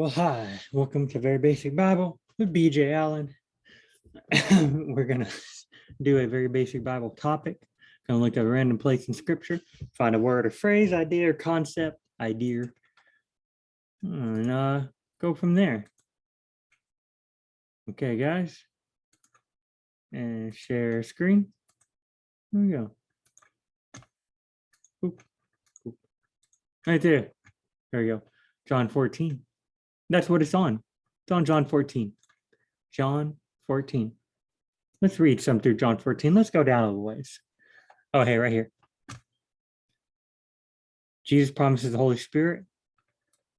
Well, hi, welcome to Very Basic Bible with BJ Allen. We're going to do a very basic Bible topic. Going to look at a random place in scripture, find a word or phrase, idea or concept, and go from there. Okay, guys. And share screen. There we go. Oop, oop. Right there. There we go. John 14. That's what it's on. It's on John 14. John 14. Let's read some through John 14. Let's go down a little ways. Oh, hey, right here. Jesus promises the Holy Spirit.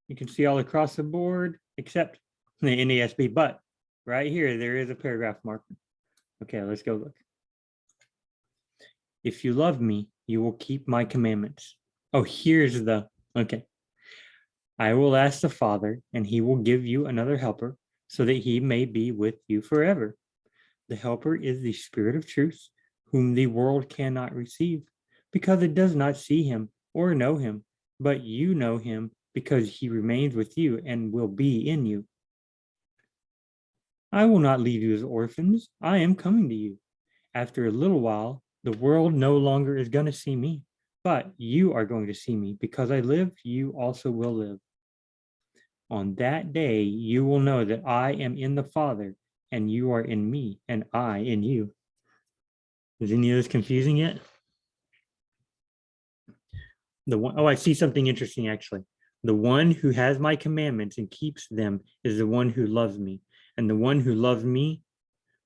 You can see all across the board, except the NASB, but right here, there is a paragraph marker. Okay, let's go look. If you love me, you will keep my commandments. Oh, here's the, okay. I will ask the Father, and he will give you another helper, so that he may be with you forever. The helper is the Spirit of truth, whom the world cannot receive, because it does not see him or know him, but you know him, because he remains with you and will be in you. I will not leave you as orphans. I am coming to you. After a little while, the world no longer is going to see me, but you are going to see me. Because I live, you also will live. On that day, you will know that I am in the Father, and you are in me, and I in you. Is any of this confusing yet? I see something interesting, actually. The one who has my commandments and keeps them is the one who loves me. And the one who loves me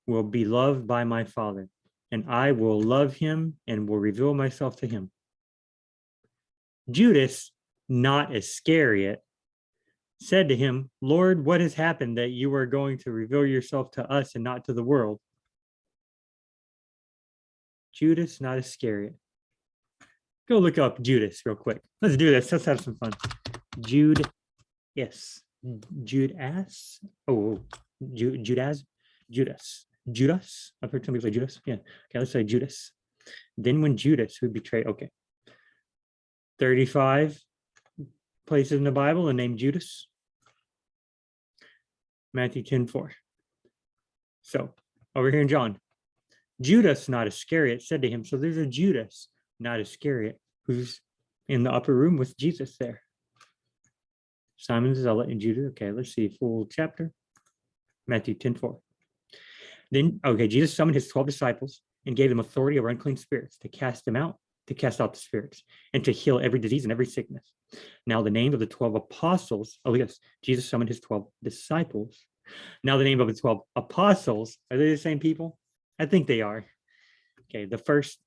will be loved by my Father. And I will love him and will reveal myself to him. Judas, not Iscariot, said to him, Lord, what has happened that you are going to reveal yourself to us and not to the world? Judas, not Iscariot. Go look up Judas real quick. Let's do this. Let's have some fun. Judas. Judas. Oh, Judas. Judas. I've heard somebody say Judas. Yeah. Okay, let's say Judas. Then when Judas, who betrayed, okay. 35 places in the Bible the name Judas. Matthew 10:4. So over here in John, Judas, not Iscariot, said to him, so there's a Judas, not Iscariot, who's in the upper room with Jesus there. Simon the Zealot and Judas. Okay, let's see, full chapter. Matthew 10:4. Then, okay, Jesus summoned his 12 disciples and gave them authority over unclean spirits to cast out the spirits, and to heal every disease and every sickness. Now the name of the 12 apostles, oh yes, Jesus summoned his 12 disciples. Now the name of the 12 apostles, are they the same people? I think they are. Okay, the first,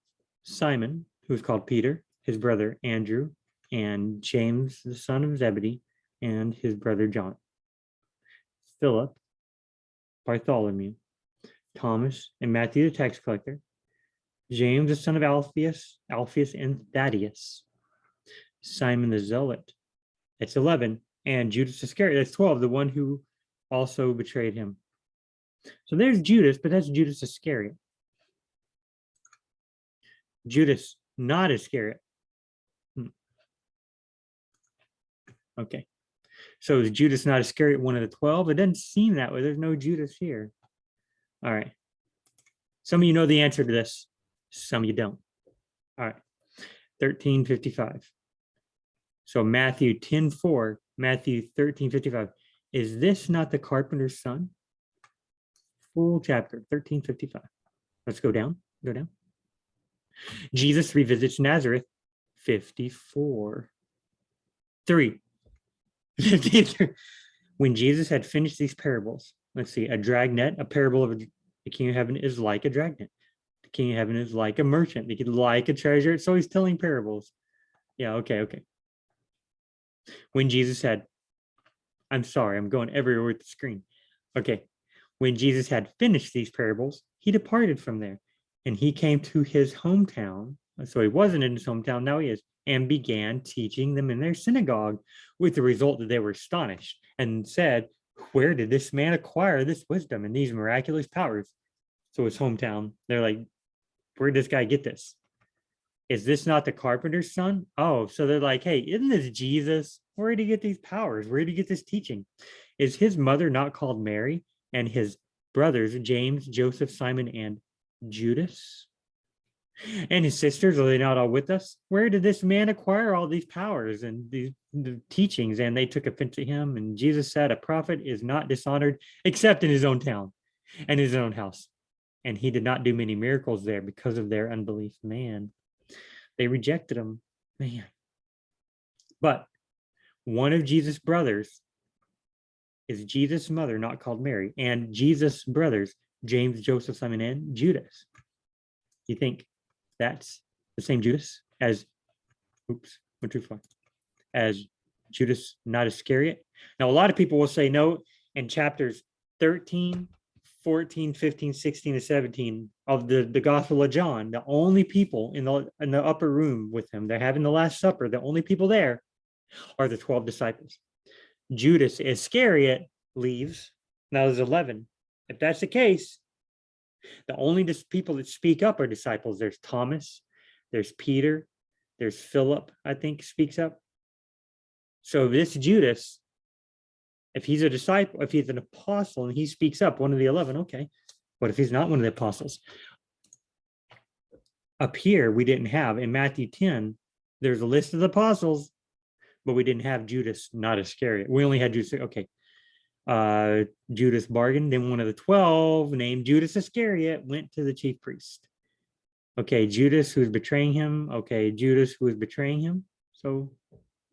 Simon, who is called Peter, his brother Andrew, and James, the son of Zebedee, and his brother John. Philip, Bartholomew, Thomas, and Matthew the tax collector, James the son of Alphaeus and Thaddeus, Simon the Zealot, that's 11, and Judas Iscariot, that's 12, the one who also betrayed him. So there's Judas, but that's Judas Iscariot. Judas, not Iscariot. Okay. So is Judas not Iscariot one of the 12? It doesn't seem that way. There's no Judas here. All right. Some of you know the answer to this. Some of you don't. All right. 13:55. So Matthew 10:4, Matthew 13:55. Is this not the carpenter's son? Full chapter, 13:55. Let's go down. Go down. Jesus revisits Nazareth, 54. 3. 53. When Jesus had finished these parables, let's see, a dragnet, a parable of the king of heaven is like a dragnet. The king of heaven is like a merchant. He could like a treasure. So he's telling parables. Yeah, okay. When Jesus said, I'm sorry, I'm going everywhere with the screen. Okay. When Jesus had finished these parables, he departed from there, and he came to his hometown. So he wasn't in his hometown, now he is, and began teaching them in their synagogue, with the result that they were astonished and said, where did this man acquire this wisdom and these miraculous powers? So his hometown, they're like, where did this guy get this? Is this not the carpenter's son? Oh, so they're like, hey, isn't this Jesus? Where did he get these powers? Where did he get this teaching? Is his mother not called Mary, and his brothers, James, Joseph, Simon, and Judas? And his sisters, are they not all with us? Where did this man acquire all these powers and the teachings? And they took offense to him. And Jesus said, a prophet is not dishonored except in his own town and his own house. And he did not do many miracles there because of their unbelief. Man, they rejected him. Man. But one of Jesus' brothers is Jesus' mother, not called Mary, and Jesus' brothers, James, Joseph, Simon, and Judas. You think that's the same Judas as, as Judas, not Iscariot? Now, a lot of people will say no. In chapters 13, 14, 15, 16, and 17 of the Gospel of John, the only people in the upper room with him, they're having the Last Supper, the only people there are the 12 disciples. Judas Iscariot leaves. Now there's 11. If that's the case, the only people that speak up are disciples. There's Thomas, there's Peter, there's Philip, I think, speaks up. So this Judas, if he's a disciple, if he's an apostle and he speaks up, one of the 11, okay. But if he's not one of the apostles? Up here, we didn't have, in Matthew 10, there's a list of the apostles, but we didn't have Judas, not Iscariot. We only had Judas, okay. Judas bargained, then one of the 12 named Judas Iscariot went to the chief priest. Okay, Judas, who's betraying him. Okay, Judas, who is betraying him. So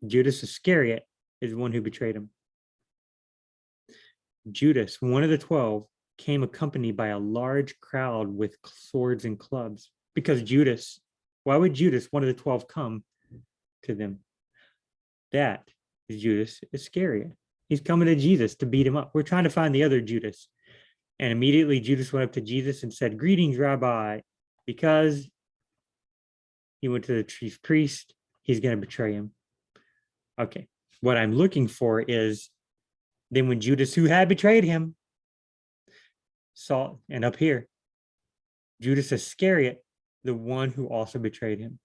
Judas Iscariot is the one who betrayed him. Judas, one of the 12, came accompanied by a large crowd with swords and clubs. Because Judas, why would Judas, one of the 12, come to them? That is Judas Iscariot. He's coming to Jesus to beat him up. We're trying to find the other Judas. And immediately Judas went up to Jesus and said, greetings, Rabbi, because he went to the chief priest. He's going to betray him. Okay. What I'm looking for is then when Judas, who had betrayed him, saw, and up here, Judas Iscariot, the one who also betrayed him.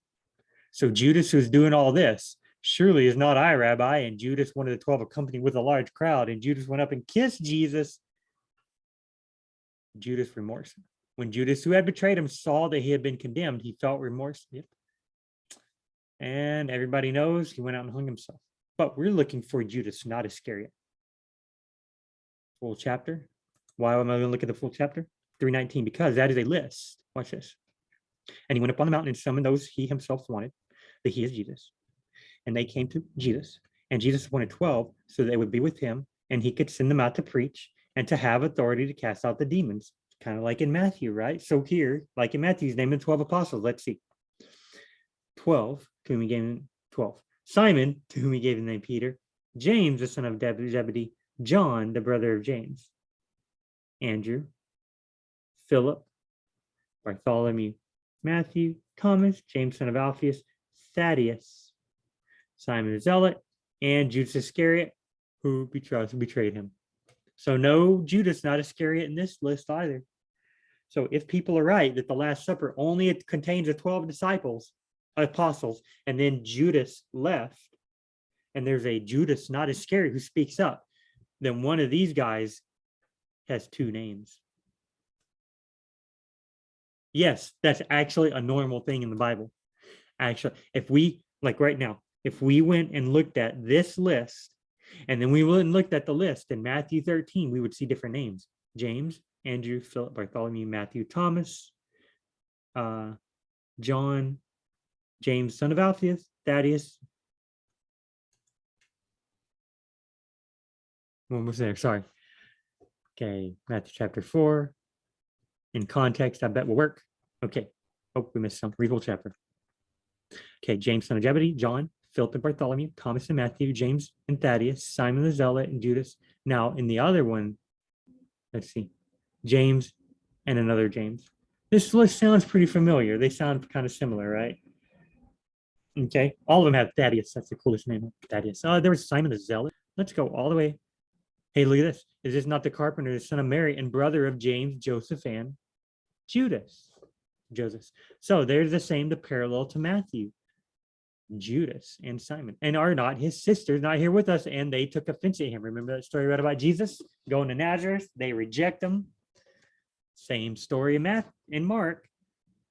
So Judas, who's doing all this, surely is not I, Rabbi. And Judas, one of the 12, accompanied with a large crowd. And Judas went up and kissed Jesus. Judas Remorse. When Judas, who had betrayed him, saw that he had been condemned, he felt remorse. Yep. And everybody knows he went out and hung himself. But we're looking for Judas, not Iscariot. Full chapter. Why am I going to look at the full chapter? 3:19, because that is a list. Watch this. And he went up on the mountain and summoned those he himself wanted, that he is Jesus. And they came to Jesus. And Jesus wanted 12 so they would be with him and he could send them out to preach and to have authority to cast out the demons. Kind of like in Matthew, right? So here, like in Matthew, he's naming 12 apostles. Let's see. 12, to whom he gave 12. Simon, to whom he gave the name Peter. James, the son of Zebedee. John, the brother of James. Andrew. Philip. Bartholomew. Matthew. Thomas. James, son of Alphaeus. Thaddeus. Simon the Zealot. And Judas Iscariot, who betrayed him. So no Judas, not Iscariot in this list either. So if people are right that the Last Supper only contains the 12 apostles, and then Judas left, and there's a Judas, not Iscariot, who speaks up, then one of these guys has two names. Yes, that's actually a normal thing in the Bible. Actually, if we, like right now, if we went and looked at this list, and then we went and looked at the list in Matthew 13, we would see different names. James, Andrew, Philip, Bartholomew, Matthew, Thomas, John, James, son of Alphaeus, Thaddeus. One was there, sorry. Okay, Matthew chapter 4. In context, I bet will work. Okay. Oh, we missed some. Read whole chapter. Okay, James, son of Zebedee, John, Philip and Bartholomew, Thomas and Matthew, James and Thaddeus, Simon the Zealot, and Judas. Now, in the other one, let's see, James and another James. This list sounds pretty familiar. They sound kind of similar, right? Okay, all of them have Thaddeus. That's the coolest name, Thaddeus. There was Simon the Zealot. Let's go all the way. Hey, look at this. Is this not the carpenter, the son of Mary, and brother of James, Joseph, and Judas? Joseph. So there's the parallel to Matthew. Judas and Simon, and are not his sisters not here with us? And they took offense at him. Remember that story read about Jesus going to Nazareth? They reject him. Same story in Mark.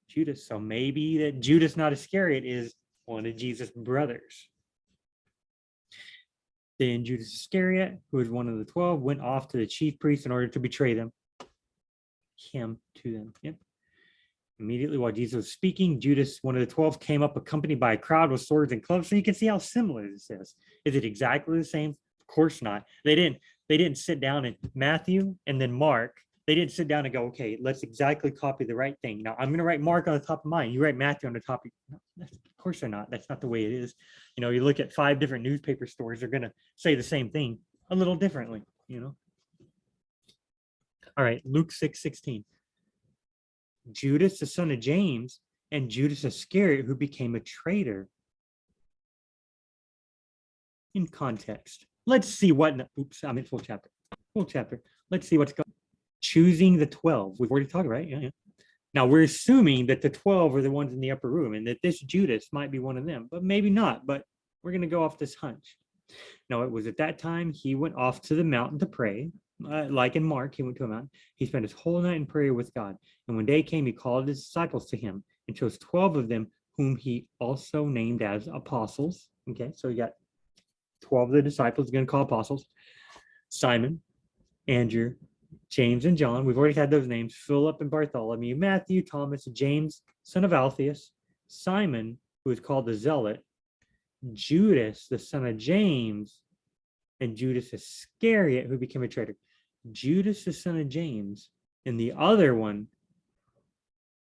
Judas. So maybe that Judas, not Iscariot, is one of Jesus' brothers. Then Judas Iscariot, who was one of the 12, went off to the chief priests in order to betray him to them. Yep. Immediately while Jesus was speaking, Judas, one of the 12, came up accompanied by a crowd with swords and clubs. So you can see how similar this is. Is it exactly the same? Of course not. They didn't sit down in Matthew and then Mark. They didn't sit down and go, okay, let's exactly copy the right thing. Now I'm going to write Mark on the top of mine. You write Matthew on the top. No, of course they're not. That's not the way it is. You look at 5 different newspaper stores, they're going to say the same thing a little differently, All right, Luke 6:16. Judas, the son of James, and Judas Iscariot, who became a traitor. In context, let's see what, I'm in full chapter. Let's see what's going on. Choosing the 12. We've already talked, right? Yeah. Now we're assuming that the 12 are the ones in the upper room and that this Judas might be one of them, but maybe not. But we're going to go off this hunch. Now it was at that time he went off to the mountain to pray. Like in Mark, he went to a mountain. He spent his whole night in prayer with God. And when day came, he called his disciples to him and chose 12 of them, whom he also named as apostles. Okay, so you got 12 of the disciples, going to call apostles. Simon, Andrew, James, and John. We've already had those names. Philip and Bartholomew, Matthew, Thomas, James, son of Alphaeus, Simon, who is called the Zealot, Judas, the son of James, and Judas Iscariot, who became a traitor. Judas, the son of James, and the other one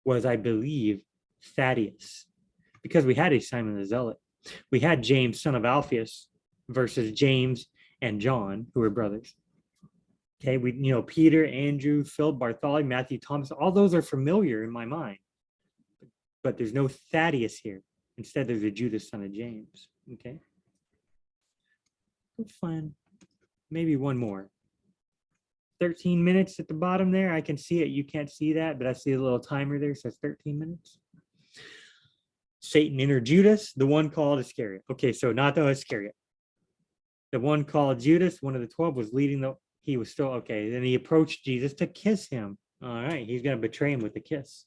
was, I believe, Thaddeus, because we had a Simon the Zealot. We had James, son of Alphaeus, versus James and John, who were brothers. Okay, Peter, Andrew, Philip, Bartholomew, Matthew, Thomas, all those are familiar in my mind. But there's no Thaddeus here. Instead, there's a Judas, son of James. Okay. Fun. Maybe one more. 13 minutes at the bottom there. I can see it. You can't see that, but I see a little timer there. So it's 13 minutes. Satan entered Judas, the one called Iscariot. Okay, so not the Iscariot. The one called Judas, one of the 12, was leading he was still okay. Then he approached Jesus to kiss him. All right, he's going to betray him with a kiss.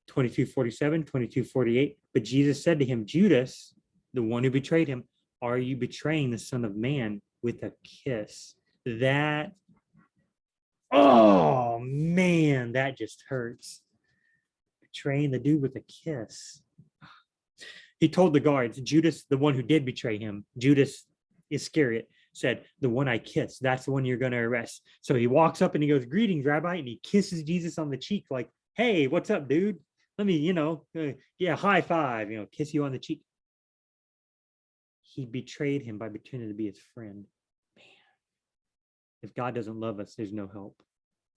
22:47, 22:48. But Jesus said to him, Judas, the one who betrayed him, are you betraying the Son of Man with a kiss? Oh man, that just hurts. Betraying the dude with a kiss. He told the guards, Judas, the one who did betray him, Judas Iscariot, said, the one I kissed, that's the one you're going to arrest. So he walks up and he goes, greetings, Rabbi, and he kisses Jesus on the cheek like, hey, what's up, dude? Let me, high five, kiss you on the cheek. He betrayed him by pretending to be his friend. Man, if God doesn't love us, there's no help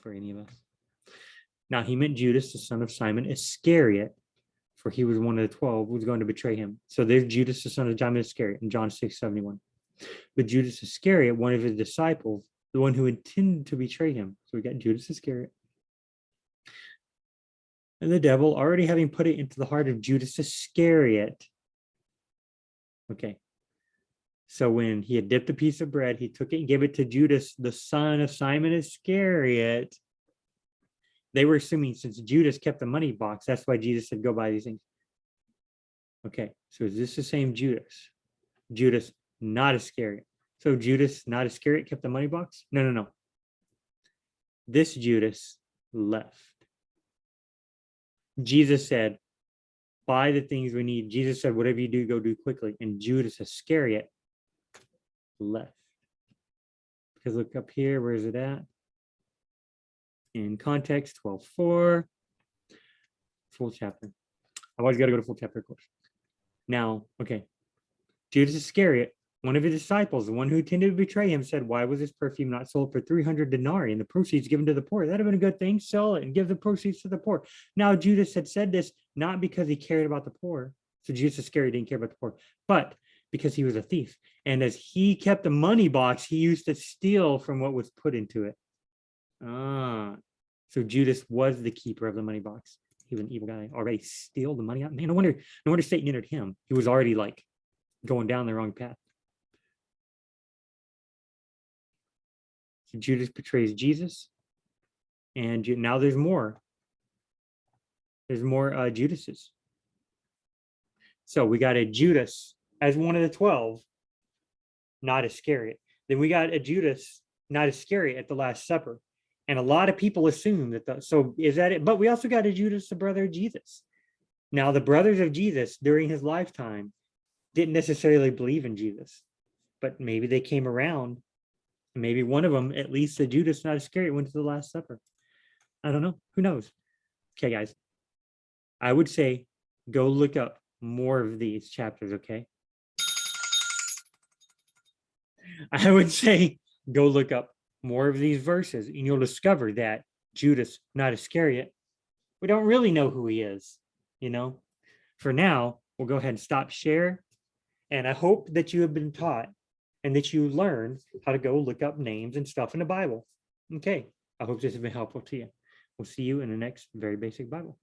for any of us. Now he meant Judas, the son of Simon Iscariot, for he was one of the 12 who was going to betray him. So there's Judas, the son of Simon Iscariot in John 6:71. But Judas Iscariot, one of his disciples, the one who intended to betray him. So we got Judas Iscariot. And the devil, already having put it into the heart of Judas Iscariot. Okay. So when he had dipped a piece of bread, he took it and gave it to Judas, the son of Simon Iscariot. They were assuming since Judas kept the money box, that's why Jesus said, go buy these things. Okay, so is this the same Judas? Judas, not Iscariot. So Judas, not Iscariot, kept the money box? No. This Judas left. Jesus said, buy the things we need. Jesus said, whatever you do, go do quickly. And Judas Iscariot left. Because look up here, where is it at? In context, 12:4, full chapter. I've always got to go to full chapter, of course. Now, okay. Judas Iscariot, one of his disciples, the one who intended to betray him, said, why was this perfume not sold for 300 denarii and the proceeds given to the poor? That'd have been a good thing. Sell it and give the proceeds to the poor. Now, Judas had said this not because he cared about the poor. So Judas Iscariot didn't care about the poor, but because he was a thief. And as he kept the money box, he used to steal from what was put into it. So Judas was the keeper of the money box. he was an evil guy, already steal the money out. Man, no wonder Satan entered him. He was already like going down the wrong path. So Judas betrays Jesus. And now there's more. There's more Judases. So we got a Judas as one of the 12, not Iscariot. Then we got a Judas, not Iscariot, at the Last Supper. And a lot of people assume that, so is that it? But we also got a Judas, the brother of Jesus. Now, the brothers of Jesus during his lifetime didn't necessarily believe in Jesus, but maybe they came around. Maybe one of them, at least the Judas, not Iscariot, went to the Last Supper. I don't know. Who knows? Okay, guys. I would say go look up more of these chapters, okay? I would say go look up more of these verses, and you'll discover that Judas, not Iscariot, we don't really know who he is, you know? For now, we'll go ahead and stop share. And I hope that you have been taught and that you learned how to go look up names and stuff in the Bible. Okay, I hope this has been helpful to you. We'll see you in the next Very Basic Bible.